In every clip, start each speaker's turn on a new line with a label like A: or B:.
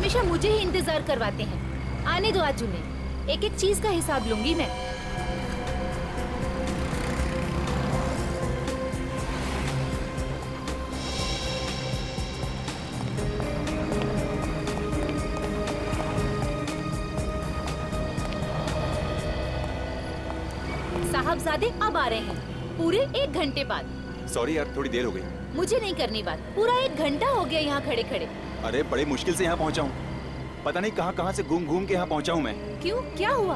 A: हमेशा मुझे ही इंतजार करवाते हैं। आने दो आज उन्हें, एक एक चीज का हिसाब लूंगी मैं। साहबजादे अब आ रहे हैं पूरे 1 घंटे बाद।
B: सॉरी यार, थोड़ी देर हो गई।
A: मुझे नहीं करनी बात, पूरा 1 घंटा हो गया यहाँ खड़े खड़े।
B: अरे बड़े मुश्किल से यहाँ पहुँचा हूँ, पता नहीं कहाँ कहाँ से घूम घूम के यहाँ पहुँचा हूँ मैं।
A: क्यों, क्या हुआ?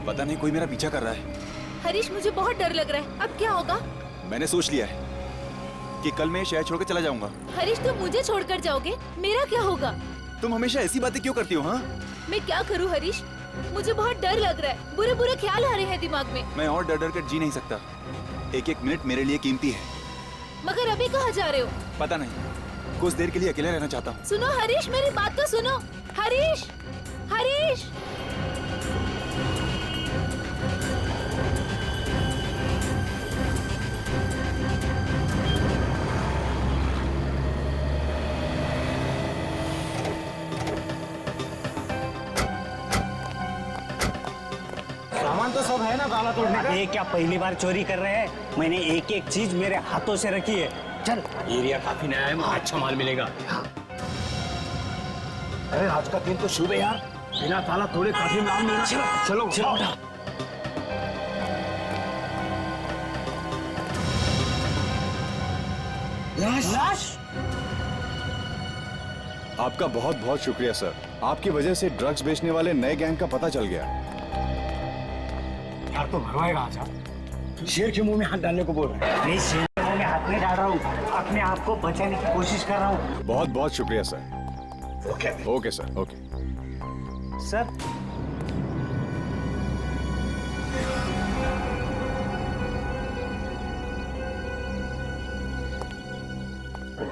B: पता नहीं, कोई मेरा पीछा कर रहा है।
A: हरीश, मुझे बहुत डर लग रहा है, अब क्या होगा?
B: मैंने सोच लिया है कि कल मैं शहर छोड़कर चला जाऊंगा।
A: हरीश, तुम मुझे छोड़कर जाओगे, मेरा क्या होगा?
B: तुम हमेशा ऐसी बातें क्यों करती हो? हाँ,
A: मैं क्या करूँ हरीश, मुझे बहुत डर लग रहा है, बुरे बुरे ख्याल आ रहे हैं दिमाग में।
B: मैं और डर डर कर जी नहीं सकता, एक एक मिनट मेरे लिए कीमती है।
A: मगर अभी कहाँ जा रहे हो?
B: पता नहीं, कुछ देर के लिए अकेले रहना चाहता हूँ।
A: सुनो हरीश, मेरी बात तो सुनो। हरीश, हरीश।
C: सामान तो सब है ना ताला तोड़ने का?
D: ये क्या पहली बार चोरी कर रहे हैं? मैंने एक एक चीज मेरे हाथों से रखी है। चल,
C: एरिया काफी नया है, अच्छा माल मिलेगा। अरे आज का दिन तो शुभ है यार, बिना ताला तोड़े काफी माल मिलेगा। चलो चलो चलो। लाश?
E: आपका बहुत बहुत शुक्रिया सर, आपकी वजह से ड्रग्स बेचने वाले नए गैंग का पता चल गया।
C: यार तो भरवाएगा आज। शेर के मुंह में हाथ डालने को बोल रहा है।
D: मैं शेर के मुंह में हाथ नहीं डाल रहा हूँ, अपने आप को बचाने की कोशिश कर रहा हूँ।
E: बहुत बहुत शुक्रिया sir. Okay sir, okay
D: sir.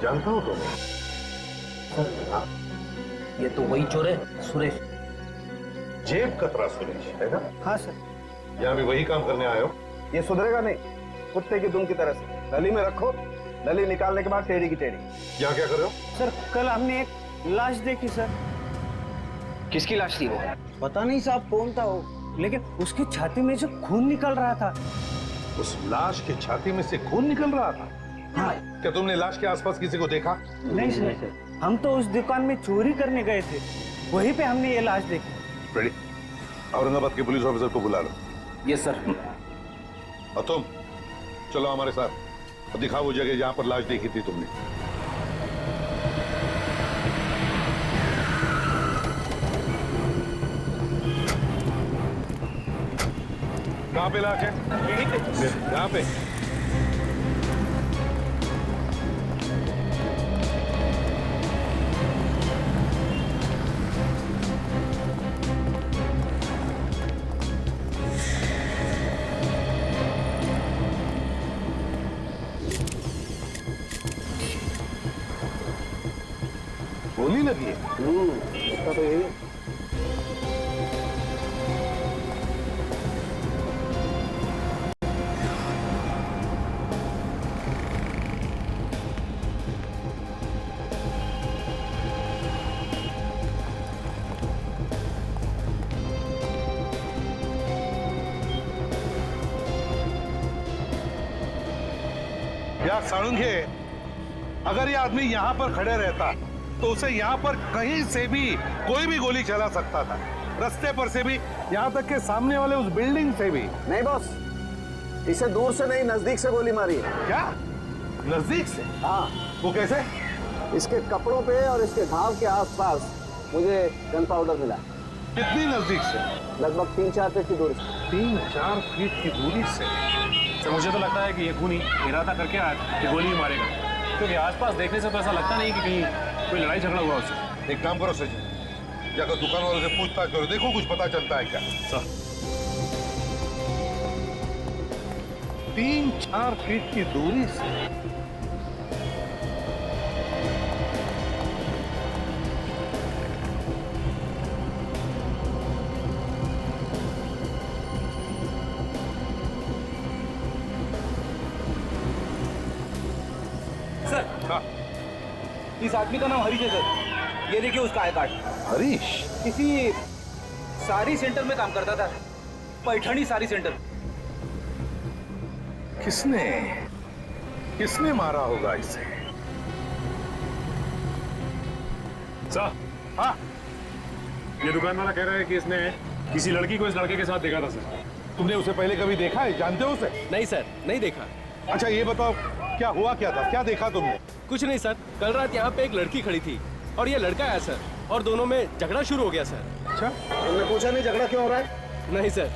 F: जानता हूँ तुम्हें?
C: ये तो वही चोर है, सुरेश।
F: जेब कतरा सुरेश है ना?
C: हाँ सर।
F: यहाँ भी वही काम करने आए हो?
G: ये सुधरेगा नहीं, कुत्ते की दुम की तरह से नली में रखो, नली निकालने के बाद टेढ़ी की टेढ़ी।
F: यहाँ क्या कर रहे हो?
D: सर, कल हमने एक लाश देखी सर।
C: किसकी लाश थी वो?
D: पता नहीं साहब कौन था वो, लेकिन उसकी छाती में से खून निकल रहा था।
F: उस लाश की छाती में से खून निकल रहा था?
D: हाँ।
F: क्या तुमने लाश के आसपास किसी को देखा?
D: नहीं सर, हम तो उस दुकान में चोरी करने गए थे, वहीं पे हमने ये लाश देखी।
F: रेडी, औरंगाबाद के पुलिस ऑफिसर को बुला लो।
C: Yes sir.
F: और तुम चलो हमारे साथ और दिखाओ वो जगह जहां पर लाश देखी थी तुमने। कहां पे लाश है? यहाँ पे। गोली लगी है?
G: इसका तो यही है।
F: यार साळुंखे, अगर ये आदमी यहाँ पर खड़े रहता तो उसे यहाँ पर कहीं से भी कोई भी गोली चला सकता था, रास्ते पर से भी, यहाँ तक के सामने वाले उस बिल्डिंग से भी।
G: नहीं बॉस, इसे दूर से नहीं नजदीक से गोली मारी है।
F: क्या? नजदीक से?
G: हाँ।
F: वो कैसे?
G: इसके कपड़ों पे और इसके घाव के आसपास मुझे गन पाउडर मिला।
F: कितनी नजदीक से?
G: लगभग 3-4 फीट की दूरी से।
F: 3-4 फीट की दूरी से?
H: तो मुझे तो लगता है कि ये खूनी इरादा करके आया कि गोली ही मारेगा, क्योंकि आसपास देखने से तो ऐसा लगता नहीं कि कहीं कोई लड़ाई झगड़ा हुआ उससे।
F: एक काम करो सचिन, जाकर दुकान वालों से पूछताछ करो, देखो कुछ पता चलता है क्या।
H: सर,
F: 3-4 फीट की दूरी से?
H: सर,
F: हाँ,
H: इस आदमी का नाम हरीश है सर।
C: ये देखिए उसका आई कार्ड।
F: हरीश,
C: किसी साड़ी सेंटर में काम करता था, पैठणी साड़ी सेंटर।
F: किसने मारा होगा इसे?
H: सर,
F: हाँ,
H: ये दुकान वाला कह रहा है कि इसने किसी लड़की को इस लड़के के साथ देखा था सर।
F: तुमने उसे पहले कभी देखा है? जानते हो उसे?
I: नहीं सर, नहीं देखा।
F: अच्छा ये बताओ, क्या हुआ क्या था? क्या देखा तुमने?
I: कुछ नहीं सर, कल रात यहाँ पे एक लड़की खड़ी थी और ये लड़का आया सर, और दोनों में झगड़ा शुरू हो गया सर।
F: अच्छा,
G: तुमने पूछा नहीं झगड़ा क्यों हो रहा है?
I: नहीं सर,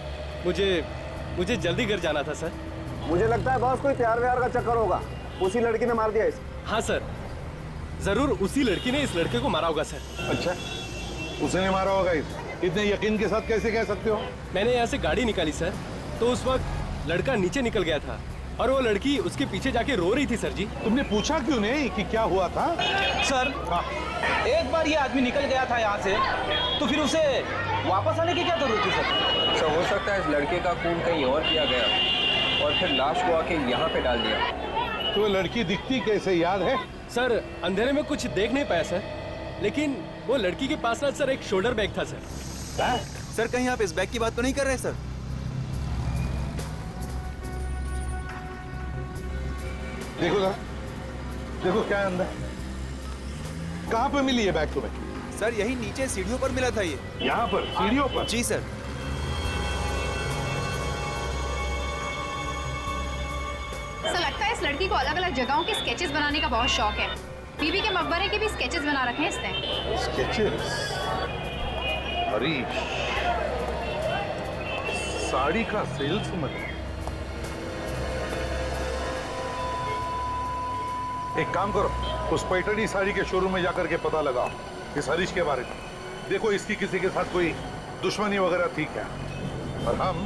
I: मुझे जल्दी घर जाना था सर।
G: मुझे लगता है बॉस कोई प्यार व्यार का चक्कर होगा, उसी लड़की ने मार दिया इसे।
I: हाँ सर, जरूर उसी लड़की ने इस लड़के को मारा होगा सर।
F: अच्छा, उसने मारा होगा इसे? इतने यकीन के साथ कैसे कह सकते हो?
I: मैंने यहाँ से गाड़ी निकाली सर, तो उस वक्त लड़का नीचे निकल गया था और वो लड़की उसके पीछे जाके रो रही थी सर जी।
F: तुमने पूछा क्यों नहीं कि क्या हुआ था?
C: सर, एक बार ये आदमी निकल गया था यहाँ से, तो फिर उसे वापस आने की क्या जरूरत थी सर?
J: सर हो सकता है इस लड़के का खून कहीं और किया गया और फिर लाश को आके यहाँ पे डाल दिया।
F: तो लड़की दिखती कैसे, याद है?
I: सर अंधेरे में कुछ देख नहीं पाया सर, लेकिन वो लड़की के पास ना सर एक शोल्डर बैग था सर।
B: सर कहीं आप इस बैग की बात तो नहीं कर रहे सर?
F: देखो ना, देखो क्या अंदर। कहाँ पे मिली ये बैग तुम्हें?
B: सर यही नीचे सीढ़ियों पर मिला था ये।
F: यहाँ पर सीढ़ियों पर?
B: जी सर।
K: सर लगता है इस लड़की को अलग अलग जगहों के स्केचेस बनाने का बहुत शौक है। बीबी के मकबरे के भी स्केचेस बना रखे हैं इसने।
F: स्केचेस? हरीश, साड़ी का सेल्समैन। एक काम करो, उस पैठणी साड़ी के शोरूम में जाकर के पता लगाओ इस हरीश के बारे में। देखो इसकी किसी के साथ कोई दुश्मनी वगैरह थी क्या? और हम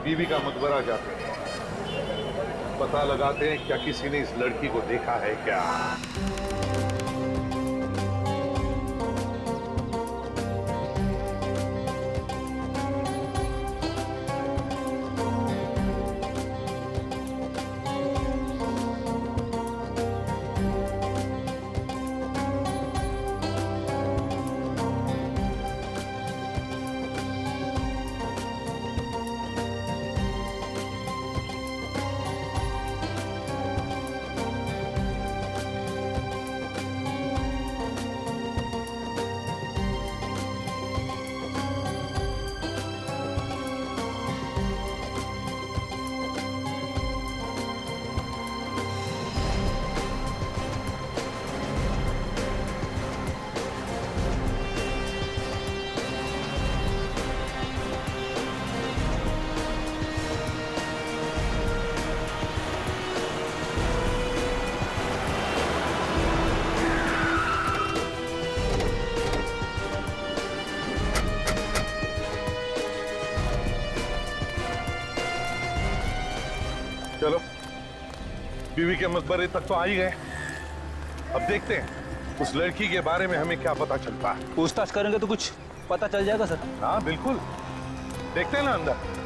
F: बीबी का मकबरा जाते हैं, पता लगाते हैं क्या किसी ने इस लड़की को देखा है क्या। चलो बीवी के मकबरे तक तो आ ही गए। अब देखते हैं उस लड़की के बारे में हमें क्या पता चलता है।
C: पूछताछ करेंगे तो कुछ पता चल जाएगा सर।
F: हाँ बिल्कुल, देखते हैं ना अंदर।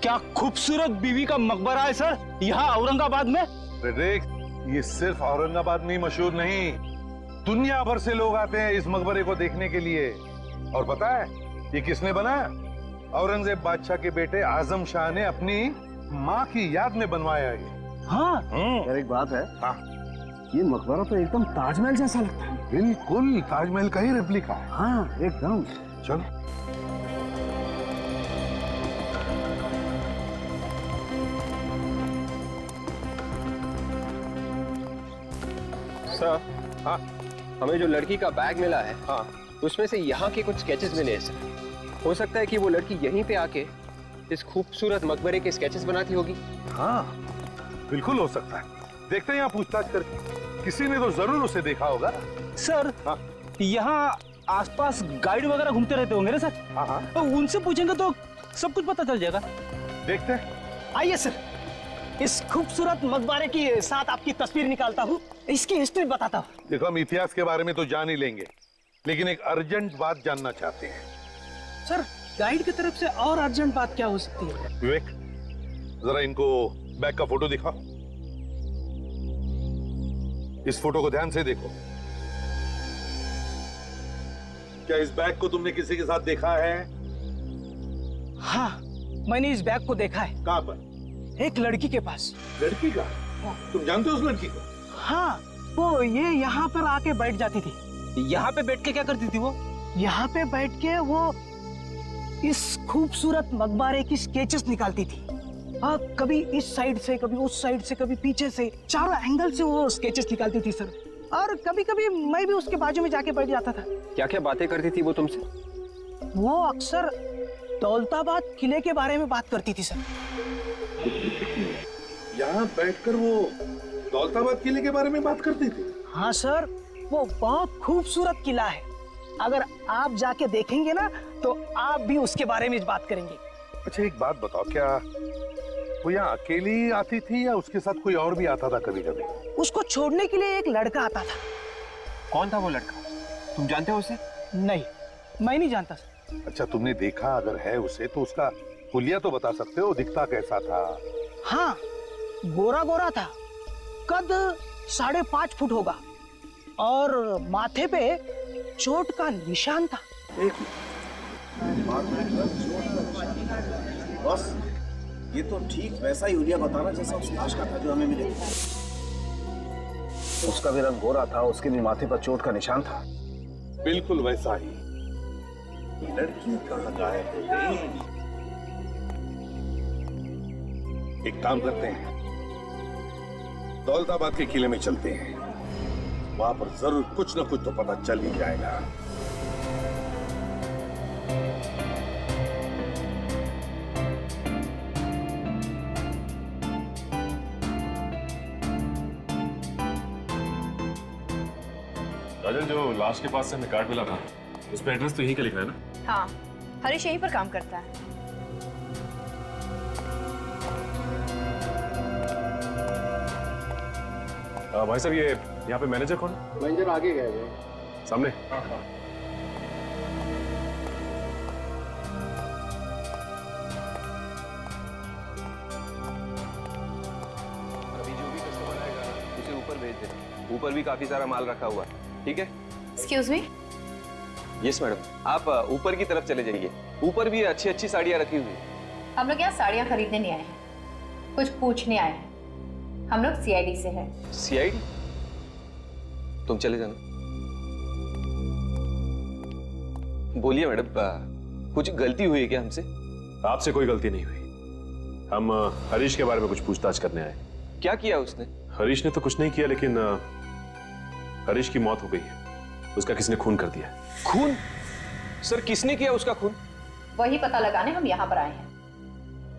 C: क्या खूबसूरत बीवी का मकबरा है सर यहाँ औरंगाबाद में।
F: देख, ये सिर्फ औरंगाबाद में ही मशहूर नहीं, दुनिया भर से लोग आते हैं इस मकबरे को देखने के लिए। और पता है ये किसने बनाया? औरंगजेब बादशाह के बेटे आजम शाह ने अपनी माँ की याद में बनवाया ये।
C: हाँ
G: यार एक बात है,
F: हाँ
G: ये मकबरा तो एकदम ताजमहल जैसा लगता है।
F: बिल्कुल ताजमहल का ही रेप्लिका है।
G: हाँ एकदम।
F: चलो
J: सर,
F: हाँ
J: हमें जो लड़की का बैग मिला है,
F: हाँ
J: उसमें से यहाँ के कुछ स्केचेस मिले हैं सर। हो सकता है कि वो लड़की यहीं पे आके इस खूबसूरत मकबरे के स्केचेस बनाती होगी।
F: हाँ बिल्कुल हो सकता है। देखते हैं यहाँ पूछताछ करके, किसी ने तो जरूर उसे देखा होगा।
C: सर
F: हाँ
C: यहाँ आसपास गाइड वगैरह घूमते रहते होंगे ना सर।
F: हाँ हाँ
C: तो उनसे पूछेंगे तो सब कुछ पता चल जाएगा।
F: देखते हैं।
C: आइए सर, इस खूबसूरत मकबरे के साथ आपकी तस्वीर निकालता हूँ, इसकी हिस्ट्री बताता हूँ।
F: देखो हम इतिहास के बारे में तो जान ही लेंगे, लेकिन एक अर्जेंट बात जानना चाहते हैं।
D: सर गाइड की तरफ से और अर्जेंट बात क्या हो सकती है?
F: विवेक, जरा इनको बैग का फोटो दिखाओ। इस फोटो को ध्यान से देखो। क्या इस बैग को तुमने किसी के साथ देखा है?
D: हाँ, मैंने इस बैग को देखा है।
F: कहां पर?
D: एक लड़की के पास।
F: लड़की का? तुम जानते हो उस लड़की को?
D: हाँ, वो ये यहाँ पर आके बैठ जाती थी।
C: यहाँ पे बैठ के क्या करती थी वो?
D: यहाँ पे बैठ के वो इस खूबसूरत मकबरे की स्केचेस निकालती थी। कभी इस साइड से, कभी उस साइड से, कभी पीछे से, चारों एंगल से वो स्केचेस निकालती थी सर। और कभी कभी मैं भी उसके बाजू में जाके बैठ जाता था।
J: क्या क्या बातें करती थी वो तुमसे?
D: वो अक्सर दौलताबाद किले के बारे में बात करती थी सर।
F: यहाँ बैठकर वो दौलताबाद किले के बारे में बात करती थी?
D: हाँ सर, वो बहुत खूबसूरत किला है। अगर आप जाके देखेंगे ना तो आप भी उसके बारे में बात करेंगे।
F: अच्छा एक बात बताओ, क्या वो यहाँ अकेली आती थी या उसके साथ कोई और भी आता था कभी कभी?
D: उसको छोड़ने के लिए एक लड़का आता था।
J: कौन था वो लड़का? तुम जानते हो उसे?
D: नहीं, मैं नहीं जानता सर।
F: अच्छा तुमने देखा अगर है उसे तो उसका हुलिया तो बता सकते हो, दिखता कैसा था?
D: हाँ, गोरा गोरा था, कद 5.5 फुट होगा और माथे पे चोट का निशान था।
G: बस ये तो ठीक वैसा ही हुलिया बताना जैसा उस लाश का था जो हमें मिले। उसका भी रंग गोरा था, उसके भी माथे पर चोट का निशान था।
F: बिल्कुल वैसा ही।
G: लड़की कहाँ गायब हो गई?
F: एक काम करते हैं, दौलताबाद के किले में चलते हैं, वहां पर जरूर कुछ न कुछ तो पता चल ही जाएगा।
H: राजन, जो लाश के पास से हमें कार्ड मिला था उस पर एड्रेस तो यहीं का लिखा है ना?
K: हाँ, हरीश यहीं पर काम करता है।
H: भाई साहब, ये यहाँ पे मैनेजर कौन है?
G: मैनेजर आगे गए हुए
H: सामने।
J: अभी जो भी कस्टमर आएगा उसे ऊपर भेज दे। ऊपर भी काफी सारा माल रखा हुआ है, ठीक है?
K: Excuse me.
J: यस मैडम, आप ऊपर की तरफ चले जाइए। ऊपर भी अच्छी अच्छी साड़ियाँ रखी हुई है।
K: हम लोग यहाँ साड़ियाँ खरीदने नहीं आए हैं, कुछ पूछने आए हैं। हम लोग सीआईडी से हैं।
J: सीआईडी? तुम चले जाना। बोलिए मैडम, कुछ गलती हुई है क्या हमसे?
H: आपसे कोई गलती नहीं हुई। हम हरीश के बारे में कुछ पूछताछ करने आए।
J: क्या किया उसने?
H: हरीश ने तो कुछ नहीं किया, लेकिन हरीश की मौत हो गई है। उसका किसी ने खून कर दिया।
J: खून? सर, किसने किया उसका खून?
K: वही पता लगाने हम यहाँ पर आए हैं।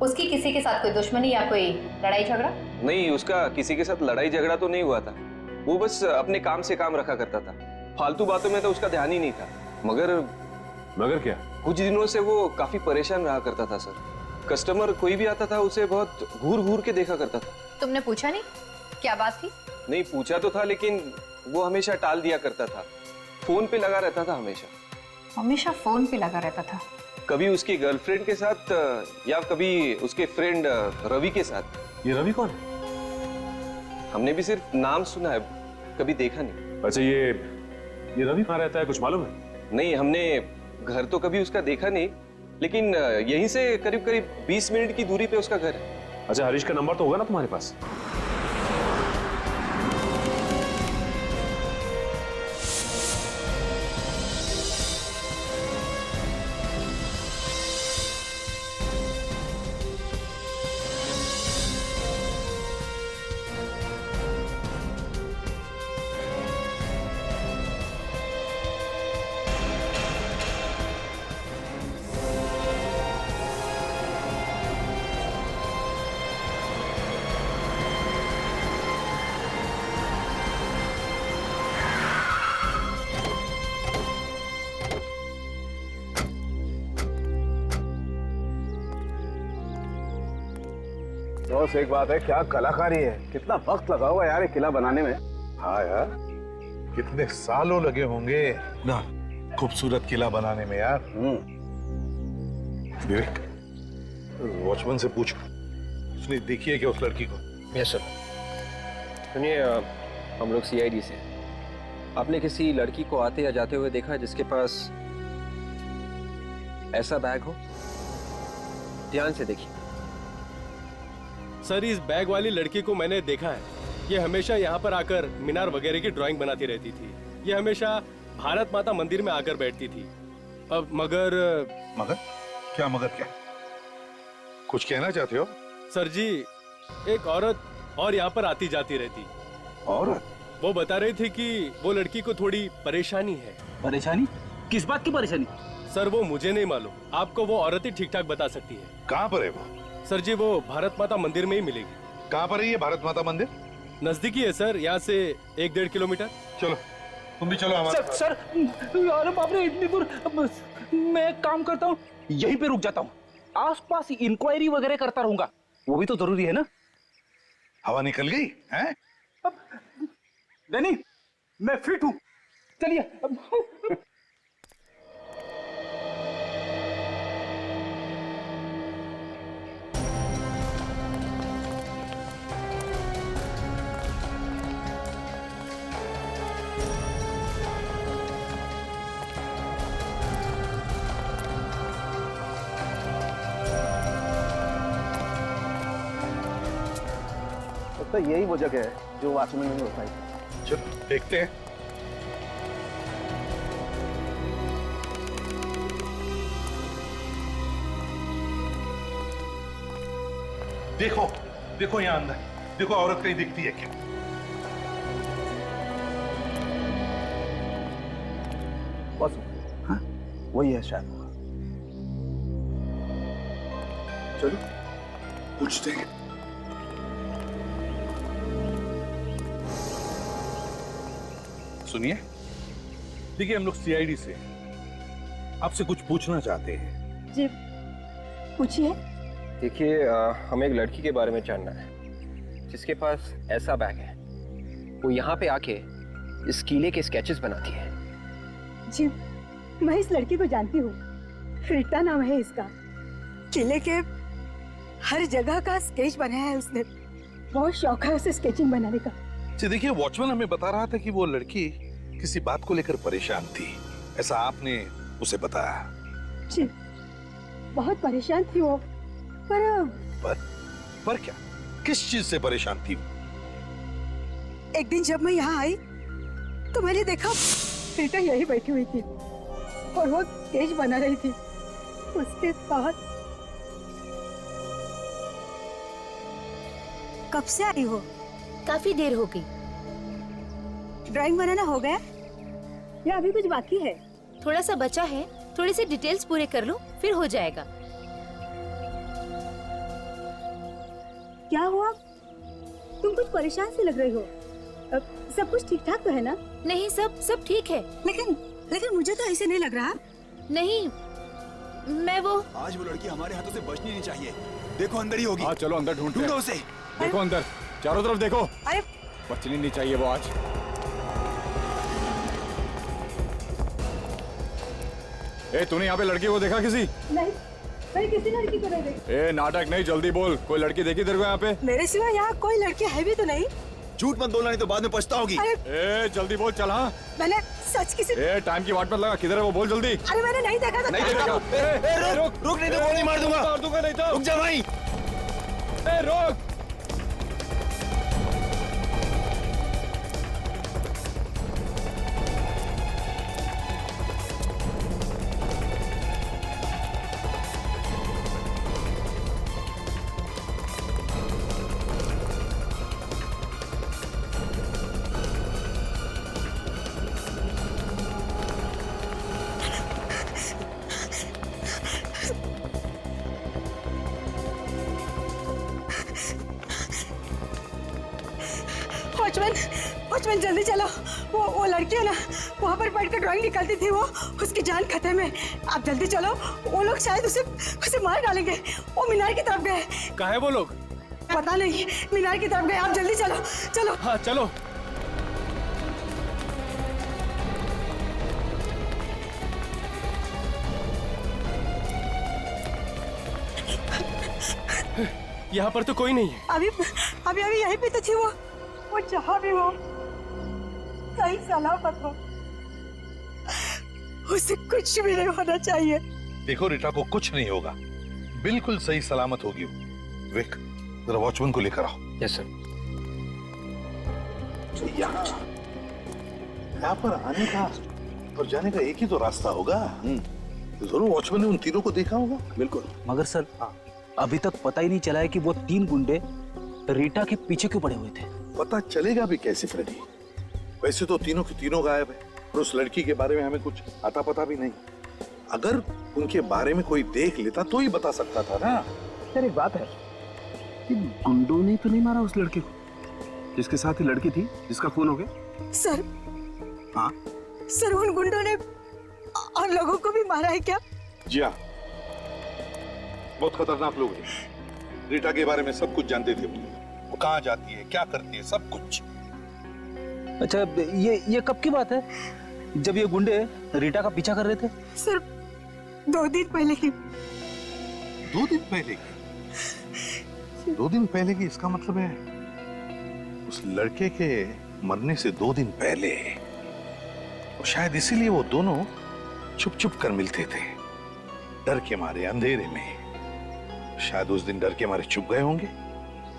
K: उसकी किसी के साथ कोई दुश्मनी या कोई लड़ाई झगड़ा?
J: नहीं, उसका किसी के साथ लड़ाई झगड़ा तो नहीं हुआ था। वो बस अपने काम से काम रखा करता था। फालतू बातों में तो उसका ध्यान ही नहीं था।
H: मगर क्या?
J: कुछ दिनों से वो काफी परेशान रहा करता था सर। कस्टमर कोई भी आता था उसे बहुत घूर घूर के देखा करता था।
K: तुमने पूछा नहीं क्या बात थी?
J: नहीं, पूछा तो था, लेकिन वो हमेशा टाल दिया करता था। फोन पे लगा रहता था हमेशा।
K: हमेशा फोन पे लगा रहता था?
J: कभी उसकी गर्लफ्रेंड के साथ या कभी उसके फ्रेंड रवि के साथ।
H: ये रवि कौन है?
J: हमने भी सिर्फ नाम सुना है, कभी देखा नहीं।
H: अच्छा, ये रवि कहाँ रहता है, कुछ मालूम है?
J: नहीं, हमने घर तो कभी उसका देखा नहीं, लेकिन यहीं से करीब करीब 20 मिनट की दूरी पे उसका घर है।
H: अच्छा, हरीश का नंबर तो होगा ना तुम्हारे पास?
G: बस एक बात है, क्या कलाकारी है, कितना वक्त लगा हुआ यार ये किला बनाने में।
F: हाँ यार, कितने सालों लगे होंगे ना। खूबसूरत किला बनाने में यार। विवेक, वॉचमैन से पूछ, उसने देखी है क्या उस लड़की को?
J: Yes sir. सुनिए, हम लोग सीआईडी से। आपने किसी लड़की को आते या जाते हुए देखा जिसके पास ऐसा बैग हो? ध्यान से देखिए।
I: सर, इस बैग वाली लड़की को मैंने देखा है। ये हमेशा यहाँ पर आकर मीनार वगैरह की ड्राइंग बनाती रहती थी। ये हमेशा भारत माता मंदिर में आकर बैठती थी। अब मगर
F: क्या कुछ कहना चाहते हो?
I: सर जी, एक औरत और यहाँ पर आती जाती रहती।
F: औरत?
I: वो बता रही थी कि वो लड़की को थोड़ी परेशानी है।
C: परेशानी? किस बात की परेशानी?
I: सर, वो मुझे नहीं मालूम। आपको वो औरत ही ठीक ठाक बता सकती है।
F: कहाँ पर है वो?
I: सर जी, वो भारत माता मंदिर में ही मिलेगी।
F: कहाँ पर है ये भारत माता मंदिर?
I: नजदीकी है सर, यहाँ से 1-1.5 किलोमीटर।
F: चलो, तुम भी चलो हमारे साथ।
C: सर, अरे बाप रे, इतनी दूर। मैं एक काम करता हूँ, यहीं पे रुक जाता हूँ। आसपास इंक्वायरी वगैरह करता रहूंगा, वो भी तो जरूरी है ना।
F: हवा निकल गई हैं?
C: डैनी, मैं फिट हूँ, चलिए।
G: तो यही वो जगह है जो वॉचमैन ने बताई।
F: चलो देखते हैं। देखो यहाँ अंदर, देखो औरत कहीं दिखती है क्या?
G: बस हाँ, वही है शायद। चलो
F: पूछते हैं। सुनिए, देखिए हम लोग सीआईडी से आपसे कुछ पूछना चाहते हैं।
A: जी, पूछिए।
J: देखिए, हमें एक लड़की के बारे में जानना है जिसके पास ऐसा बैग है। वो यहाँ पे आके इस किले के स्केचेस बनाती है।
A: जी, मैं इस लड़की को जानती हूँ। रीता नाम है इसका। किले के हर जगह का स्केच बनाया है उसने। बहुत शौक है उसे स्केचिंग बनाने का।
F: जी देखिए, वॉचमैन हमें बता रहा था कि वो लड़की किसी बात को लेकर परेशान थी, ऐसा आपने उसे बताया।
A: जी, बहुत परेशान थी वो।
F: पर क्या? किस चीज से परेशान थी?
A: एक दिन जब मैं यहाँ आई तो मैंने देखा रीता यही बैठी हुई थी और वो स्केच बना रही थी। उसके बाद
L: कब से आई हो?
A: काफी देर हो गई।
L: ड्राइंग बनाना हो गया
A: या अभी कुछ बाकी है? थोड़ा सा बचा है, थोड़ी सी डिटेल्स पूरे कर लो फिर हो जाएगा।
L: क्या हुआ? तुम कुछ परेशान से लग रही हो। सब कुछ ठीक ठाक तो है ना?
A: नहीं, सब ठीक है।
L: लेकिन मुझे तो ऐसे नहीं लग रहा।
A: नहीं, मैं वो
B: आज वो लड़की हमारे हाथों से बचनी नहीं चाहिए। देखो अंदर ही होगी।
E: हाँ चलो अंदर ढूंढते हैं।
B: ढूंढो उसे।
E: देखो अंदर, चारों तरफ देखो।
L: अरे
E: बचनी नहीं चाहिए वो आज। ए, तूने यहाँ पे लड़की को देखा किसी?
L: नहीं, मैं किसी लड़की को नहीं देखी।
E: ए, नाटक नहीं, जल्दी बोल। कोई लड़की देखी तेरे को यहाँ पे?
L: मेरे सिवा यहाँ कोई लड़की है भी तो नहीं।
B: झूठ मत बोलना, नहीं तो बाद में पछताओगी।
E: ए, जल्दी बोल, चल। हाँ,
L: मैंने सच किसी।
E: ए, टाइम की वाट मत लगा। किधर है वो, बोल जल्दी।
L: अरे मैंने नहीं देखा था।
E: नहीं देखा।
B: रुक नहीं तो गोली मार दूंगा।
E: मार दूंगा नहीं तो।
B: रुक जा भाई।
E: ए, रुक।
L: वॉचमैन जल्दी चलो। वो लड़की है ना, वहाँ पर बैठ कर ड्राइंग निकालती थी, वो उसकी जान खतरे में। आप जल्दी चलो, वो लोग शायद उसे मार डालेंगे। वो मीनार की तरफ गए।
I: कहाँ है वो लोग?
L: पता नहीं, मीनार की तरफ गए। आप जल्दी चलो, चलो।
I: हाँ चलो। यहाँ पर तो कोई नहीं है।
L: अभी अभी अभी यहीं पे तो थी वो जहाँ भी हो सही सलामत हो, उसे कुछ भी नहीं होना चाहिए।
F: देखो रीटा को कुछ नहीं होगा, बिल्कुल सही सलामत होगी वो। विक, जरा वॉचमैन को लेकर आओ।
J: Yes sir.
F: यहाँ पर आने का और जाने का एक ही तो रास्ता होगा। तो जरूर वॉचमैन ने उन तीनों को देखा होगा।
C: बिल्कुल। मगर सर अभी तक पता ही नहीं चला है कि वो 3 गुंडे रीटा के पीछे क्यों पड़े हुए थे।
F: पता चलेगा भी कैसे फ्रेडी? वैसे तो तीनों के तीनों गायब है और उस लड़की के बारे में हमें कुछ आता पता भी नहीं। अगर उनके बारे में कोई देख लेता तो ही बता सकता था ना।
G: यार एक बात है, कि गुंडों ने तो नहीं मारा उस लड़के को जिसके साथ ही लड़की थी जिसका खून हो गया?
L: सर,
F: हाँ
L: सर उन गुंडों ने और लोगों को भी मारा है क्या?
F: जी हाँ, बहुत खतरनाक लोग हैं। रीटा के बारे में सब कुछ जानते थे वो कहाँ जाती है, क्या करती है, सब कुछ।
C: अच्छा ये कब की बात है जब ये गुंडे रीटा का पीछा कर रहे थे?
L: सर 2 दिन पहले की।
F: 2 दिन पहले की? 2 दिन पहले की इसका मतलब है उस लड़के के मरने से 2 दिन पहले। और शायद इसीलिए वो दोनों छुप छुप कर मिलते थे, डर के मारे, अंधेरे में। शायद उस दिन डर के मारे छुप गए होंगे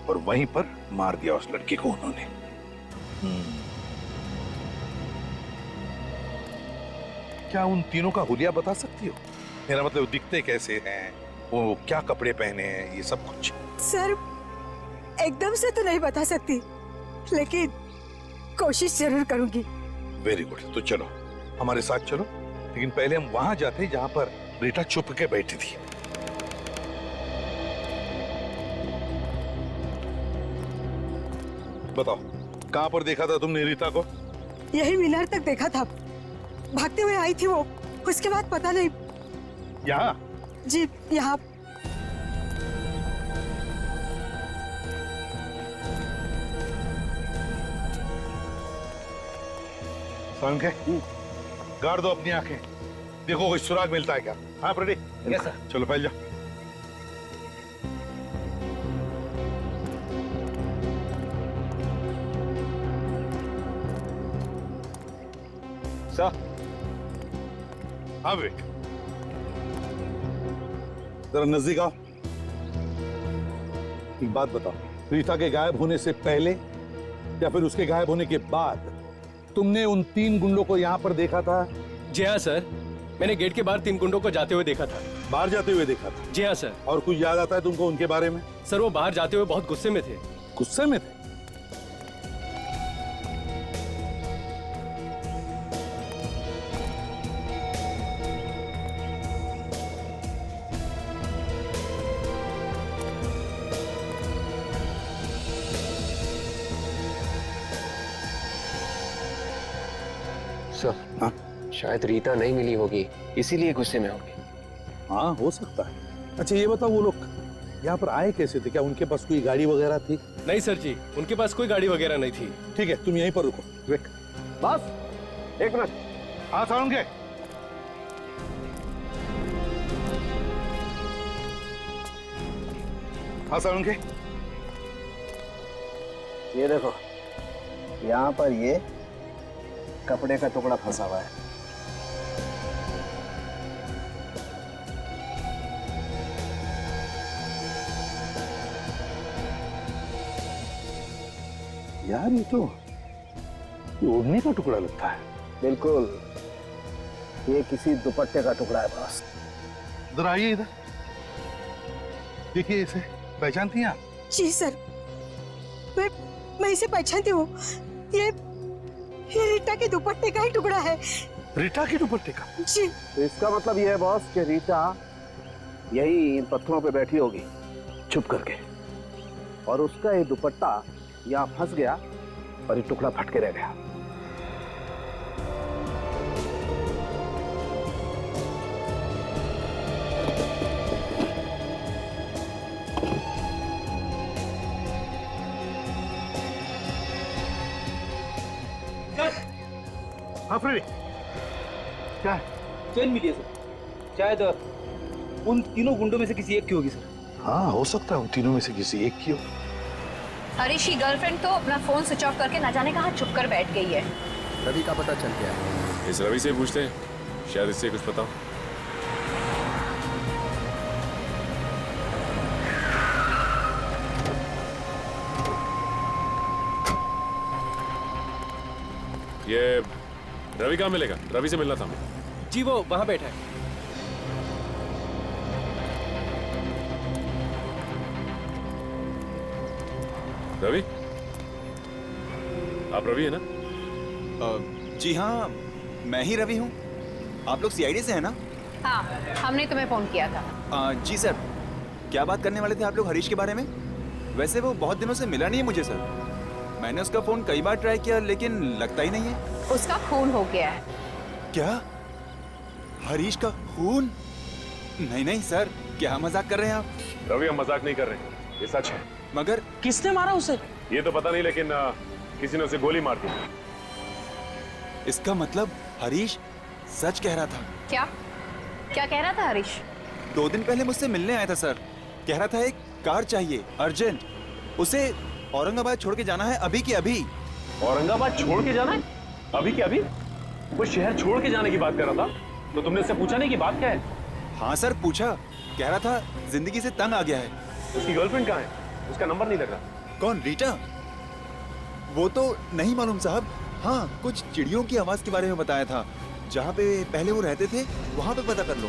F: और वहीं पर मार दिया उस लड़के को उन्होंने। क्या उन तीनों का हुलिया बता सकती हो? मेरा मतलब दिखते कैसे हैं, वो क्या कपड़े पहने हैं, ये सब कुछ।
L: सर एकदम से तो नहीं बता सकती, लेकिन कोशिश जरूर करूंगी।
F: वेरी गुड, तो चलो हमारे साथ चलो, लेकिन पहले हम वहां जाते हैं जहां पर रीटा छुप के बैठी थी। बताओ कहां पर देखा था तुमने रीता को?
L: यही मीनार तक देखा था, भागते हुए आई थी वो, उसके बाद पता नहीं।
F: यहाँ?
L: जी यहाँ।
F: संख्या गाड़ दो अपनी आंखें, देखो कोई सुराग मिलता है क्या। हाँ रेडी?
C: Yes sir.
F: चलो फैल जाओ।
J: सर।
F: हाँ विक, जरा नजदीक आओ। एक बात बताओ, रीता के गायब होने से पहले या फिर उसके गायब होने के बाद तुमने उन 3 गुंडों को यहाँ पर देखा था?
I: जी हाँ सर, मैंने गेट के बाहर 3 गुंडों को जाते हुए देखा था।
F: बाहर जाते हुए देखा था?
I: जी हाँ सर।
F: और कुछ याद आता है तुमको उनके बारे में?
I: सर वो बाहर जाते हुए बहुत गुस्से में थे।
F: गुस्से में थे?
J: सर, हाँ? शायद रीता नहीं मिली होगी, इसीलिए गुस्से में होगी।
F: हाँ हो सकता है। अच्छा ये बताओ, वो लोग यहाँ पर आए कैसे थे? क्या उनके पास कोई गाड़ी वगैरह थी?
I: नहीं सर जी, उनके पास कोई गाड़ी वगैरह नहीं थी।
F: ठीक है, तुम यहीं पर रुको। विक,
G: बस 1 मिनट।
F: हाँ साउंड हाँ साउंड
G: ये देखो, यहाँ पर ये कपड़े का टुकड़ा फंसा हुआ है।
F: यार ये तो ओढ़ने का टुकड़ा लगता है।
G: बिल्कुल, ये किसी दुपट्टे का टुकड़ा है बॉस।
F: इधर आइए, इधर देखिए, इसे पहचानती हैं आप?
L: जी सर, मैं इसे पहचानती हूँ। ये रीटा के दुपट्टे का ही टुकड़ा है।
F: रीटा के दुपट्टे का?
L: जी।
G: तो इसका मतलब ये है बॉस कि रीटा यही इन पत्थरों पे बैठी होगी छुप करके, और उसका ये दुपट्टा यहाँ फंस गया और ये टुकड़ा फट के रह गया।
F: हाँ फ्रेडी, क्या है?
C: चेन मिली है सर, शायद उन तीनों गुंडों में से किसी एक की होगी सर।
F: हाँ हो सकता है, उन तीनों में से किसी एक की हो।
K: हरीश की गर्लफ्रेंड तो अपना फोन स्विच ऑफ करके ना जाने कहाँ छुप कर बैठ गई है।
G: रवि का पता चल गया।
H: इस रवि से पूछते हैं, शायद इससे कुछ पता हो। ये रवि कहाँ मिलेगा? रवि से मिलना था हमें।
I: जी वो वहां बैठा है।
H: रवि, आप रवि है ना?
B: जी हाँ, मैं ही रवि हूँ। आप लोग सीआईडी से हैं ना?
K: हाँ, हमने तुम्हें फोन किया था।
B: जी सर, क्या बात करने वाले थे आप लोग हरीश के बारे में? वैसे वो बहुत दिनों से मिला नहीं है मुझे सर। मैंने उसका फोन कई बार ट्राई किया लेकिन लगता ही नहीं है।
K: उसका खून हो गया है।
B: क्या? हरीश का खून? नहीं नहीं सर, क्या मजाक कर रहे हैं आप?
H: रवि, हम मजाक नहीं कर रहे, ये सच है।
B: मगर
D: किसने मारा उसे?
H: ये तो पता नहीं, लेकिन किसी ने उसे गोली मार दी।
B: इसका मतलब हरीश सच कह रहा था।
K: क्या क्या कह रहा था हरीश?
B: 2 दिन पहले मुझसे मिलने आया था सर। कह रहा था एक कार चाहिए अर्जेंट, उसे औरंगाबाद छोड़ के जाना है अभी की अभी।
H: औरंगाबाद छोड़ के जाना है अभी के अभी? वो शहर छोड़ के जाने की बात कर रहा था, तो तुमने उससे पूछा नहीं कि बात क्या है?
B: हाँ सर पूछा, कह रहा था जिंदगी से तंग आ गया है।
H: उसकी गर्लफ्रेंड कहाँ है? उसका नंबर नहीं लगा।
B: कौन, रीटा? वो तो नहीं मालूम साहब। हाँ, कुछ चिड़ियों की आवाज के बारे में बताया था। जहाँ पे पहले वो रहते थे वहां पे पता कर लो।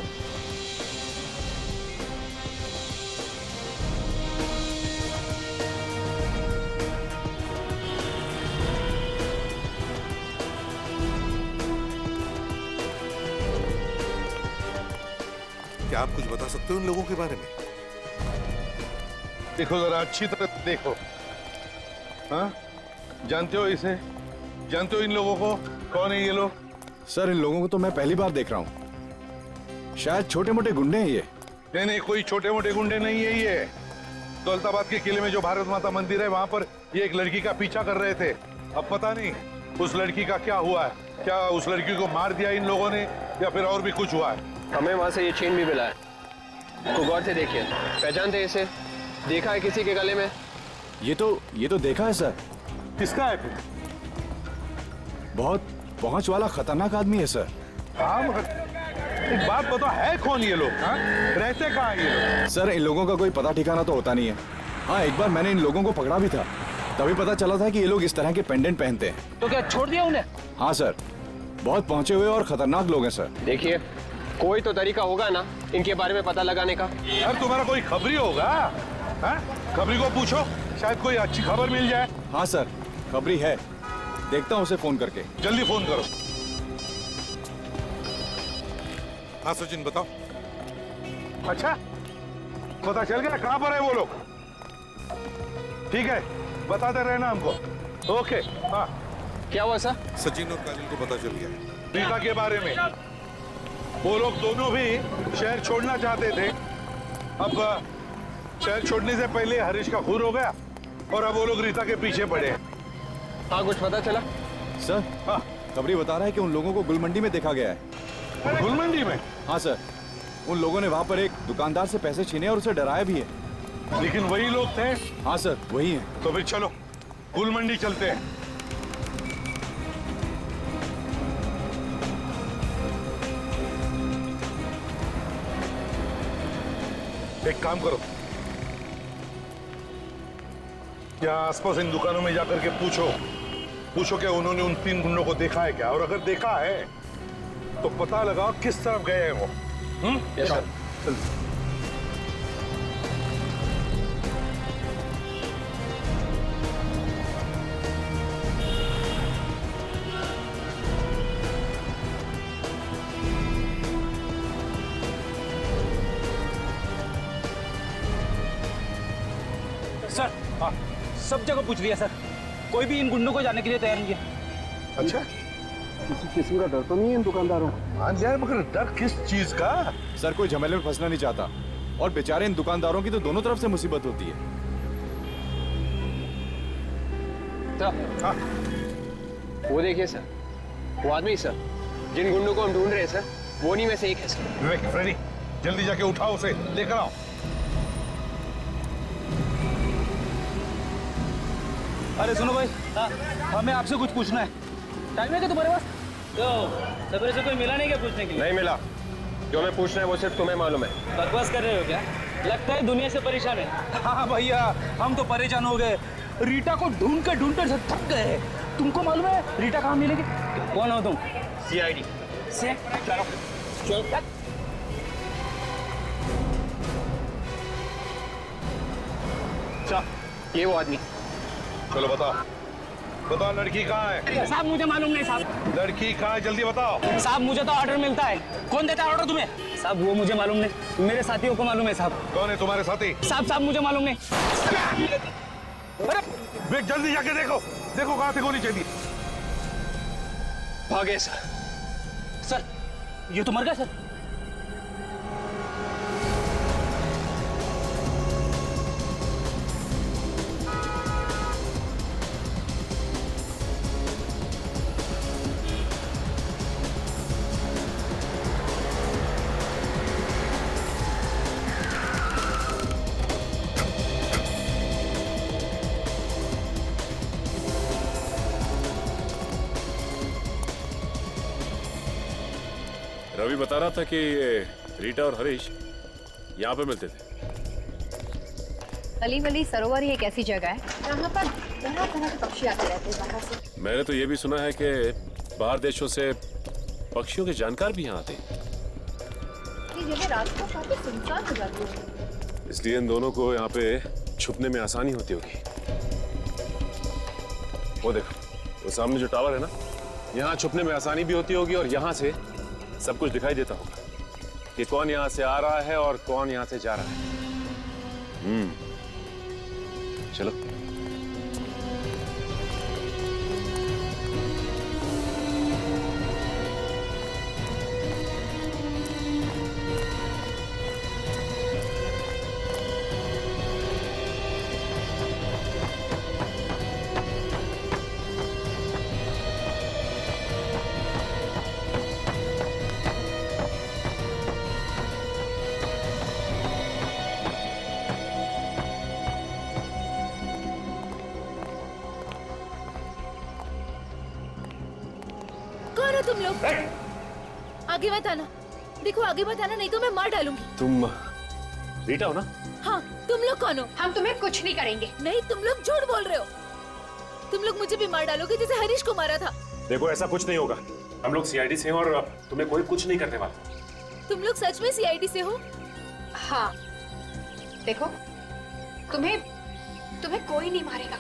F: क्या आप कुछ बता सकते हो उन लोगों के बारे में? देखो जरा अच्छी तरह देखो। हाँ, जानते हो इसे? जानते हो इन लोगों को? कौन है ये लोग?
E: सर इन लोगों को तो मैं पहली बार देख रहा हूँ। शायद छोटे मोटे गुंडे हैं ये।
F: नहीं नहीं, कोई छोटे मोटे गुंडे नहीं है ये। दौलताबाद के किले में जो भारत माता मंदिर है वहां पर ये एक लड़की का पीछा कर रहे थे। अब पता नहीं उस लड़की का क्या हुआ है। क्या उस लड़की को मार दिया इन लोगों ने या फिर और भी कुछ हुआ है?
J: हमें वहां से ये चेन भी मिला है। को गौर से देखिए, पहचानते हैं इसे? देखा है किसी के गले में?
E: ये तो देखा है सर।
F: किसका है फिर?
E: बहुत पहुंच वाला खतरनाक आदमी है सर।
F: हाँ, मगर एक बात बताओ, है कौन ये लोग? हाँ? रहते कहाँ हैं ये लोग?
E: सर इन लोगों का कोई पता ठिकाना तो होता नहीं है। हाँ, एक बार मैंने इन लोगों को पकड़ा भी था, तभी पता चला था कि ये लोग इस तरह के पेंडेंट पहनते हैं।
D: तो क्या छोड़ दिया उन्हें?
E: हाँ सर, बहुत पहुंचे हुए और खतरनाक लोग हैं सर।
J: देखिए, कोई तो तरीका होगा ना इनके बारे में पता लगाने का।
F: यार तुम्हारा कोई खबरी होगा? हाँ? खबरी को पूछो, शायद कोई अच्छी खबर मिल जाए।
E: हाँ सर, खबरी है, देखता हूँ उसे फोन करके।
F: जल्दी फोन करो। हाँ सचिन बताओ। अच्छा, पता चल गया कहाँ पर है वो लोग? ठीक है, बताते रहना हमको। ओके। हाँ,
J: क्या हुआ सर?
F: सचिन और काजल को पता चल गया रीता के बारे में। वो लोग दोनों भी शहर छोड़ना चाहते थे। अब शहर छोड़ने से पहले हरीश का खून हो गया और अब वो लोग रीता के पीछे पड़े हैं।
J: हाँ, कुछ पता चला?
E: सर
F: हाँ,
E: खबरी बता रहा है कि उन लोगों को गुलमंडी में देखा गया है।
F: गुलमंडी में?
E: हाँ सर, उन लोगों ने वहाँ पर एक दुकानदार से पैसे छीने और उसे डराया भी है।
F: लेकिन वही लोग थे?
E: हाँ सर, वही है।
F: तो फिर चलो गुलमंडी चलते हैं। एक काम करो, यहाँ आसपास इन दुकानों में जाकर के पूछो क्या उन्होंने उन 3 गुंडों को देखा है क्या, और अगर देखा है तो पता लगाओ किस तरफ गए हैं वो।
J: Yes sir.
F: चल।
C: सर, हाँ, सब जगह पूछ लिया सर, कोई भी इन गुंडों को जाने के लिए तैयार नहीं है।
F: अच्छा,
G: किसी का डर तो नहीं है इन दुकानदारों?
F: हाँ यार, मगर डर किस चीज का?
E: सर कोई झमेले में फंसना नहीं चाहता, और बेचारे इन दुकानदारों की तो दोनों तरफ से मुसीबत होती है।
J: हाँ। वो देखिए सर, वो आदमी सर, जिन गुंडों को हम ढूंढ रहे हैं सर, वो नहीं में से एक है सर।
F: विवेक, फ्रेडी, जल्दी जाके उठाओ उसे, लेकर आओ।
C: अरे सुनो भाई, हमें आपसे कुछ पूछना है। टाइम है क्या तुम्हारे पास?
M: तो सवेरे से कोई मिला नहीं क्या पूछने के लिए?
J: नहीं मिला। जो मैं पूछना है वो सिर्फ तुम्हें मालूम है।
M: बकवास कर रहे हो क्या? लगता है दुनिया से परेशान है।
C: हाँ भैया, हम तो परेशान हो गए। रीटा को ढूंढ कर थक गए। तुमको मालूम है रीटा कहाँ मिलेगी?
M: कौन हो तुम?
J: CID।
C: चलो
J: ये वो आदमी।
F: चलो बताओ, बताओ लड़की कहाँ है?
M: साहब मुझे मालूम नहीं साहब।
F: लड़की कहाँ है, जल्दी बताओ।
M: साहब मुझे तो ऑर्डर मिलता है। कौन देता है ऑर्डर तुम्हें? साहब वो मुझे मालूम नहीं, मेरे साथियों को मालूम है साहब।
F: कौन है तुम्हारे साथी?
M: साहब मुझे मालूम नहीं।
F: अरे बेट, जल्दी जाके देखो, देखो कहाँ से गोली चली।
C: भागे सर। सर ये तो मर गया सर।
H: रवि बता रहा था कि रीटा और हरीश यहाँ पे मिलते थे।
K: अली वली सरोवर ही एक ऐसी जगह है जहाँ पर तरह तरह के पक्षी आते रहते हैं बाहर से।
H: मैंने तो ये भी सुना है कि बाहर देशों से पक्षियों के जानकार भी यहाँ आते हैं।
K: ये जगह रात को काफी सुनसान हो जाती है,
H: इसलिए इन दोनों को यहाँ पे छुपने में आसानी होती होगी। वो देखो, वो सामने जो टावर है ना, यहाँ छुपने में आसानी भी होती होगी और यहाँ से सब कुछ दिखाई देता होगा कि कौन यहाँ से आ रहा है और कौन यहाँ से जा रहा है। चलो।
N: कौन हो तुम लोग? आगे मत आना, देखो आगे मत आना नहीं तो मैं मार डालूंगी।
H: तुम रीटा हो ना?
N: हाँ, तुम लोग कौन हो?
K: हम तुम्हें कुछ नहीं करेंगे।
N: नहीं, तुम लोग झूठ बोल रहे हो। तुम लोग मुझे भी मार डालोगे जैसे हरीश को मारा था।
H: देखो ऐसा कुछ नहीं होगा, हम लोग CID से हैं और तुम्हें कोई कुछ नहीं करने वाला।
N: तुम लोग सच में CID से हो?
K: हाँ, देखो तुम्हें कोई नहीं मारेगा।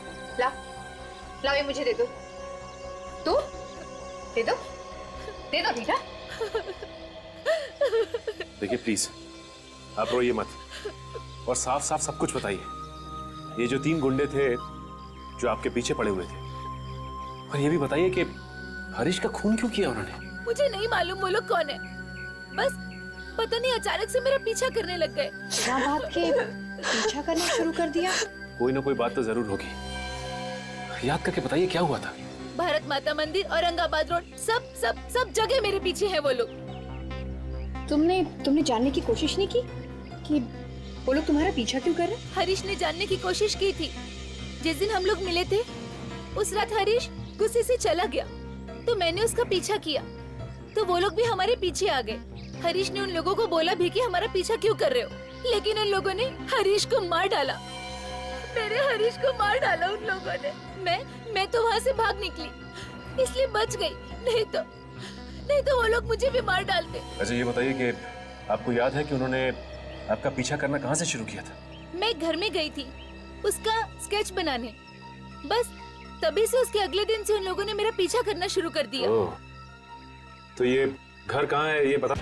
K: लाओ ये मुझे दे दो। तू दे दो रीटा।
H: देखिए प्लीज, आप रोइए मत और साफ साफ सब कुछ बताइए। ये जो 3 गुंडे थे जो आपके पीछे पड़े हुए थे, और ये भी बताइए कि हरीश का खून क्यों किया उन्होंने?
N: मुझे नहीं मालूम वो लोग कौन है, बस पता नहीं अचानक से मेरा पीछा करने लग गए।
K: बिना बात के पीछा करना शुरू कर दिया।
H: कोई ना कोई बात तो जरूर होगी, याद करके बताइए क्या हुआ था।
N: भारत माता मंदिर, औरंगाबाद रोड, सब जगह मेरे पीछे हैं वो लोग।
K: तुमने जानने की कोशिश नहीं की कि वो लोग तुम्हारा पीछा क्यों कर रहे हैं?
N: हरीश ने जानने की कोशिश की थी। जिस दिन हम लोग मिले थे उस रात हरीश गुस्से से चला गया, तो मैंने उसका पीछा किया, तो वो लोग भी हमारे पीछे आ गए। हरीश ने उन लोगों को बोला भी कि हमारा पीछा क्यों कर रहे हो, लेकिन उन लोगों ने हरीश को मार डाला। मेरे हरीश को मार डाला उन लोगों ने। मैं तो वहाँ से भाग निकली, इसलिए बच गई, नहीं तो वो लोग मुझे भी मार डालते।
H: अच्छा ये बताइए कि आपको याद है कि उन्होंने आपका पीछा करना कहाँ से शुरू किया था?
N: मैं घर में गई थी उसका स्केच बनाने, बस तभी से उसके अगले दिन से उन लोगों ने मेरा पीछा करना शुरू कर दिया।
H: तो ये घर कहाँ है ये बता।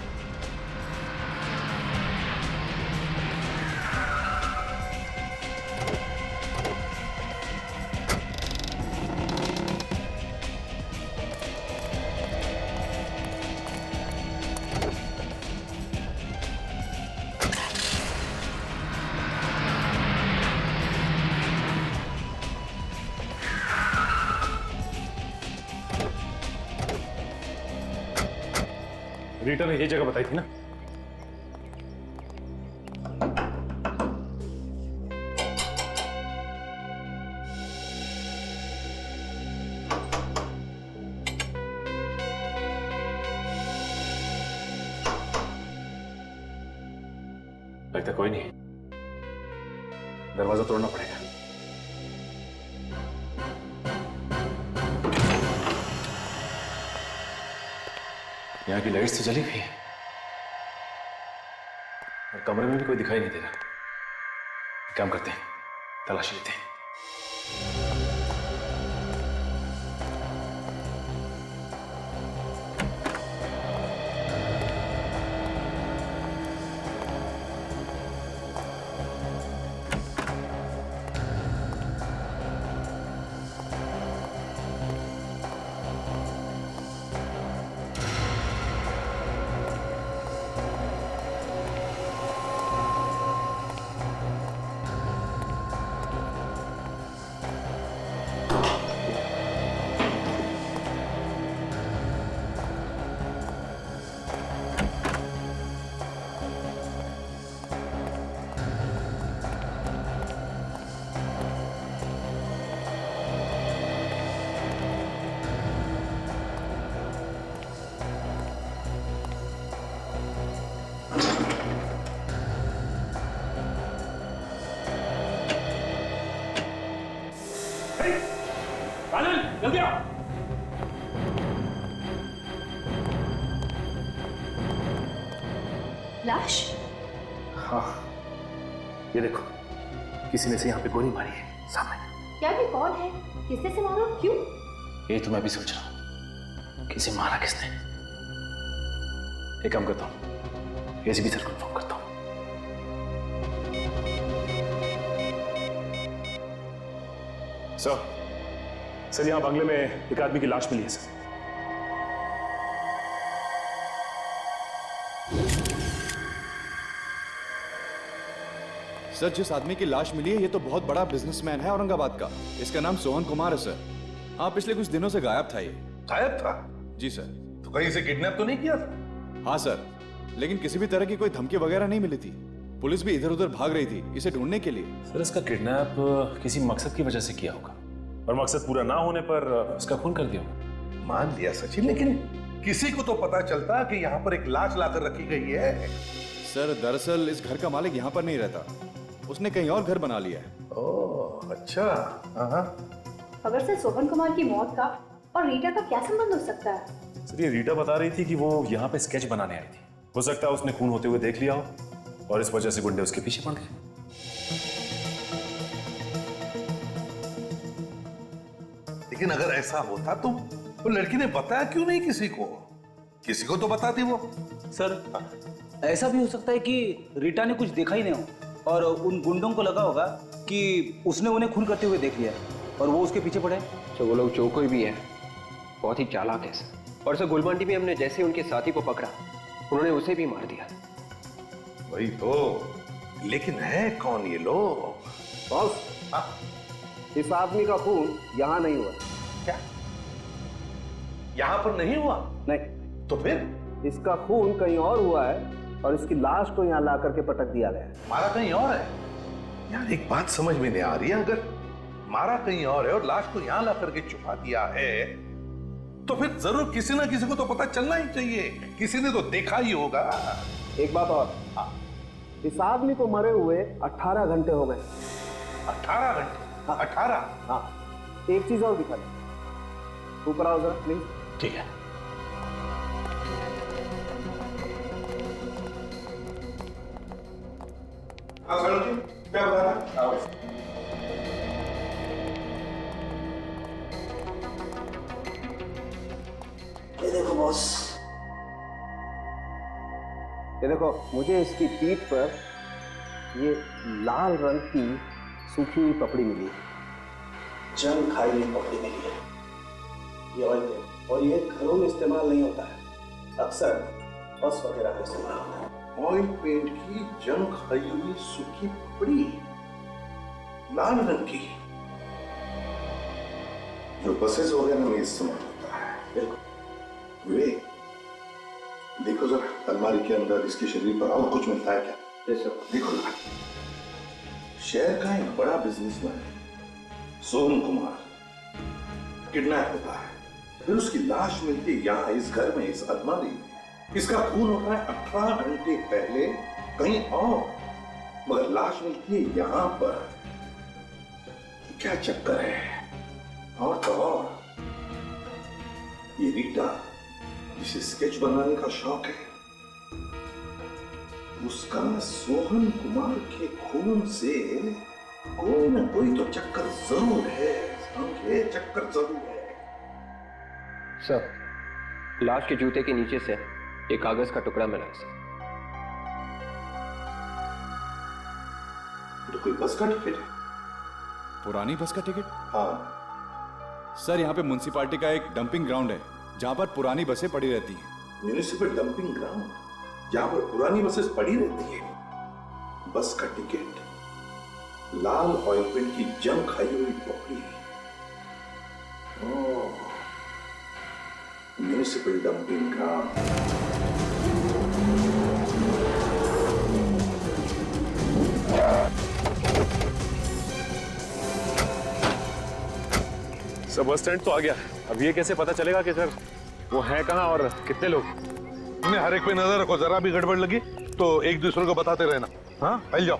H: रीटा ने ये जगह बताई थी ना? लगता कोई नहीं, दरवाजा तोड़ना पड़ेगा। यहाँ की लाइट्स तो जली हुई है और कमरे में भी कोई दिखाई नहीं दे रहा। काम करते हैं, तलाशी लेते हैं। जल्दी आओ।
K: लाश?
H: हाँ, ये देखो, किसी ने से यहाँ पे गोली मारी है सामने।
K: क्या ये कौन है? किसने से मारा? क्यों?
H: ये तो मैं भी सोच रहा हूँ, किसे मारा किसने। एक काम करता हूँ, एसीपी सर को इन्फॉर्म करता हूँ। सर यहाँ बंगले में एक आदमी की लाश मिली है सर।
E: सर, जिस आदमी की लाश मिली है ये तो बहुत बड़ा बिजनेसमैन है औरंगाबाद का। इसका नाम सोहन कुमार है सर। हाँ, पिछले कुछ दिनों से गायब था ये।
F: गायब था?
E: जी सर।
F: तो कहीं से किडनैप तो नहीं किया था?
E: हाँ सर, लेकिन किसी भी तरह की कोई धमकी वगैरह नहीं मिली थी। पुलिस भी इधर उधर भाग रही थी इसे ढूंढने के लिए।
H: सर, इसका किडनैप किसी मकसद की वजह से किया होगा और मकसद पूरा ना होने पर उसका खून कर दिया होगा।
F: मान लिया सचिन, लेकिन किसी को तो पता चलता कि यहाँ पर एक लाश लाकर रखी गई है।
E: सर, दरअसल इस घर का मालिक यहाँ पर नहीं रहता, उसने कहीं और घर बना लिया है।
F: ओह अच्छा। हाँ।
K: खबर से सोहन कुमार की मौत का और रीटा का क्या संबंध हो सकता है?
H: सर, ये रीटा बता रही थी कि वो यहाँ पे स्केच बनाने आई थी। हो सकता है उसने खून होते हुए देख लिया हो और इस वजह से गुंडे उसके पीछे पड़ गए।
F: लेकिन अगर ऐसा होता तो वो लड़की ने बताया क्यों नहीं किसी को? किसी को तो बताती वो।
C: सर, ऐसा भी हो सकता है कि रीटा ने कुछ देखा ही नहीं हो और उन गुंडों को लगा होगा कि उसने उन्हें खून करते हुए देख लिया और वो उसके पीछे पड़े।
J: तो वो लोग जो कोई भी है बहुत ही चालाक है सर। और सर, गुलमांडी में हमने जैसे उनके साथी को पकड़ा उन्होंने उसे भी मार दिया।
F: वही तो, लेकिन है कौन ये लोग?
G: बॉस, इस आदमी का खून यहाँ नहीं हुआ।
F: क्या? यहाँ पर नहीं हुआ?
G: नहीं।
F: तो फिर?
G: इसका खून कहीं और हुआ है और इसकी लाश को यहाँ ला करके पटक दिया गया है।
F: मारा कहीं और है? यार एक बात समझ में नहीं आ रही है, अगर मारा कहीं और है और लाश को यहाँ ला करके छुपा दिया है तो फिर जरूर किसी ना किसी को तो पता चलना ही चाहिए। किसी ने तो देखा ही होगा।
G: एक बात और, इस आदमी को मरे हुए 18 घंटे हो गए।
F: 18 घंटे? हाँ। 18?
G: हाँ। एक चीज और दिखा दे, ऊपर आओ जरा प्लीज।
F: ठीक है। क्या बता रहा?
G: ये देखो बॉस, ये देखो, मुझे इसकी पीठ पर ये लाल रंग की सूखी हुई पपड़ी मिली है। जंग खाई हुई पपड़ी मिली है। ये ऑयल पेंट, और ये घरों में इस्तेमाल नहीं होता है, अक्सर बस वगैरह में इस्तेमाल होता है।
F: ऑयल पेंट की जंग खाई हुई सूखी पपड़ी, लाल रंग की,
O: जो बसेस वगैरह में इस्तेमाल होता है।
G: बिल्कुल।
O: वे देखो जरा अलमारी के अंदर इसके शरीर पर और कुछ मिलता है क्या? देखो जरा। शहर का एक बड़ा बिजनेसमैन सोहन कुमार किडनैप होता है, फिर उसकी लाश मिलती है यहाँ इस घर में, इस अलमारी में। इसका खून होता है 18 घंटे पहले कहीं और, मगर लाश मिलती है यहाँ पर। क्या चक्कर है? और तो और ये रीटा जिसे स्केच बनाने का शौक है, उसका सोहन कुमार के खून से कोई ना कोई तो चक्कर जरूर है। समझे? चक्कर जरूर है।
J: सर, लाश के जूते के नीचे से एक कागज का टुकड़ा मिला है सर।
O: तो कोई बस का टिकट है?
E: पुरानी बस का टिकट?
O: हाँ
E: सर, यहाँ पे म्युनिसिपालिटी का एक डंपिंग ग्राउंड है जहाँ पर पुरानी बसें पड़ी रहती हैं।
O: म्यूनिसिपल डंपिंग ग्राउंड जहाँ पर पुरानी बसेस पड़ी रहती है। बस का टिकट, लाल ऑयल पेंट की जंग खाई हुई पपड़ी। Oh, municipal dumping ground.
H: Sir, bus stand तो आ गया। अब ये कैसे पता चलेगा कि सर वो है कहाँ और कितने लोग?
F: उन्हें हर एक पे नजर रखो, जरा भी गड़बड़ लगी तो एक दूसरे को बताते रहना। हाँ, फैल जाओ।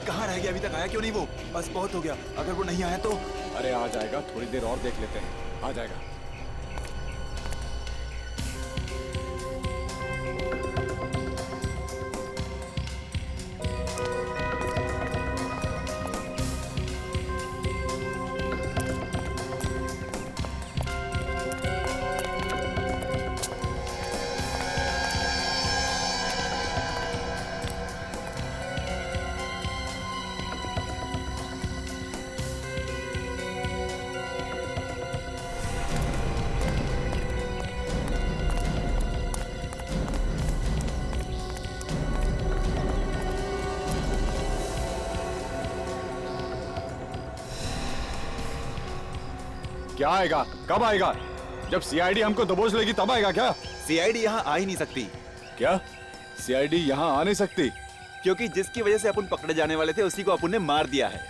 B: कहाँ रह गया? अभी तक आया क्यों नहीं वो? बस बहुत हो गया। अगर वो नहीं आया तो?
E: अरे आ जाएगा, थोड़ी देर और देख लेते हैं, आ जाएगा। क्या आएगा? कब आएगा? जब सीआईडी हमको दबोच लेगी तब आएगा क्या?
B: सीआईडी यहाँ आ ही नहीं सकती।
E: क्या? सीआईडी यहाँ आ नहीं सकती?
B: क्योंकि जिसकी वजह से अपन पकड़े जाने वाले थे उसी को अपन ने मार दिया है।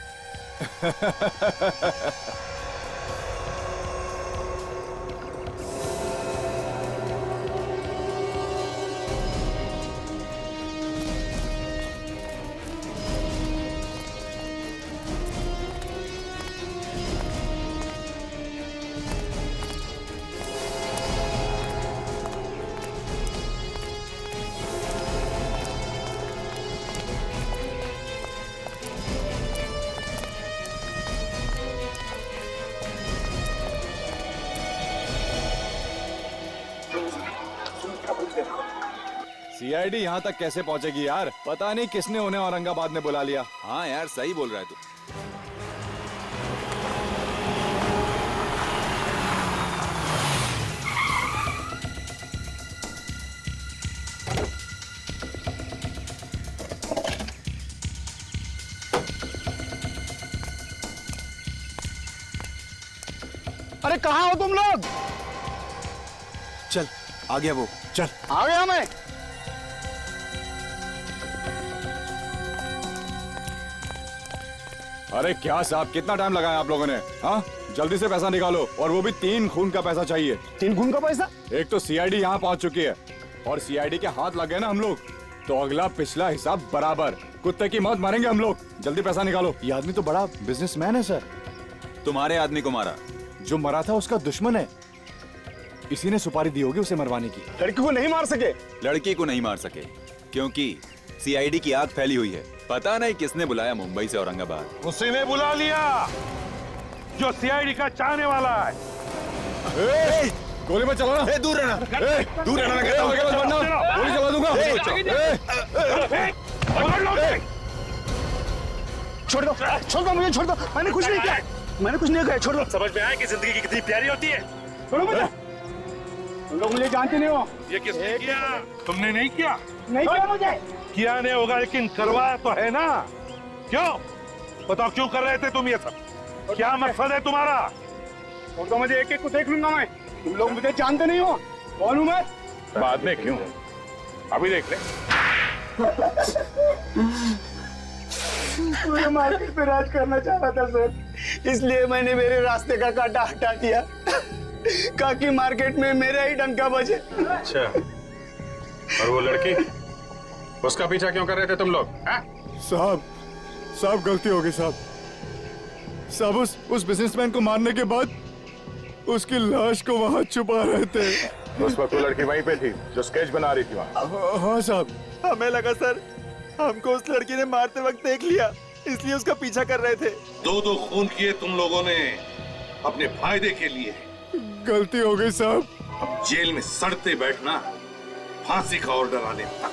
E: सीआईडी यहाँ तक कैसे पहुँचेगी यार? पता नहीं किसने उन्हें औरंगाबाद में बुला लिया।
B: हाँ यार, सही बोल रहा है तू।
D: अरे कहाँ हो तुम लोग?
B: चल, आ गया वो। चल,
D: आ गया मैं।
E: अरे क्या साहब, कितना टाइम लगाया आप लोगों ने? हाँ, जल्दी से पैसा निकालो, और वो भी 3 खून का पैसा चाहिए।
D: 3 खून का पैसा?
E: एक तो सीआईडी यहाँ पहुँच चुकी है, और सीआईडी के हाथ लग गए ना हम लोग, तो अगला पिछला हिसाब बराबर। कुत्ते की मौत मारेंगे हम लोग। जल्दी पैसा निकालो। ये आदमी तो बड़ा बिजनेसमैन है सर।
B: तुम्हारे आदमी को मारा?
E: जो मरा था उसका दुश्मन है, इसी ने सुपारी दी होगी उसे मरवाने की।
D: लड़की को नहीं मार सके?
B: लड़की को नहीं मार सके क्योंकि सीआईडी की आग फैली हुई है। पता नहीं किसने बुलाया मुंबई से औरंगाबाद।
F: उसी ने बुला लिया जो सीआईडी का चाहने वाला है।
E: गोली मत चलाना।
B: दूर रहना, दूर रहना,
E: गोली चला दूंगा।
D: छोड़ दो, छोड़ दो, मुझे छोड़ दो। मैंने कुछ नहीं किया, मैंने कुछ नहीं किया। छोड़ दो।
F: समझ में आया कि जिंदगी की कितनी प्यारी होती है।
D: छोड़ो मुझे। तुम लोग मुझे जानते नहीं हो।
F: ये किसने किया? तुमने नहीं किया?
D: नहीं किया मुझे।
F: किया नहीं होगा, लेकिन करवाया तो है ना। क्यों बताओ, क्यों कर रहे थे तुम ये सब? क्या मकसद है तुम्हारा?
D: छोड़ दो मुझे, एक एक को देख लूंगा मैं। तुम लोग मुझे जानते नहीं हो। कौन हूँ मैं?
F: बाद में क्यों, अभी देख ले।
D: मुझे मार्केट पे राज करना चाह रहा था सर, इसलिए मैंने मेरे रास्ते का कांटा हटा दिया ताकि मार्केट में मेरा ही डंका बजे।
H: अच्छा, और वो लड़की, उसका पीछा क्यों कर रहे थे तुम लोग?
E: साहब गलती हो गई साहब। उस बिजनेसमैन को मारने के बाद उसकी लाश को वहाँ छुपा रहे थे।
H: उस वक्त वो लड़की वहीं पे थी जो स्केच बना रही थी वहाँ।
E: हाँ साहब।
B: हमें लगा सर हमको उस लड़की ने मारते वक्त देख लिया, इसलिए उसका पीछा कर रहे थे।
F: दो खून किए तुम लोगों ने अपने फायदे के लिए।
E: गलती हो गई साहब।
F: अब जेल में सड़ते बैठना, फांसी का ऑर्डर आने तक।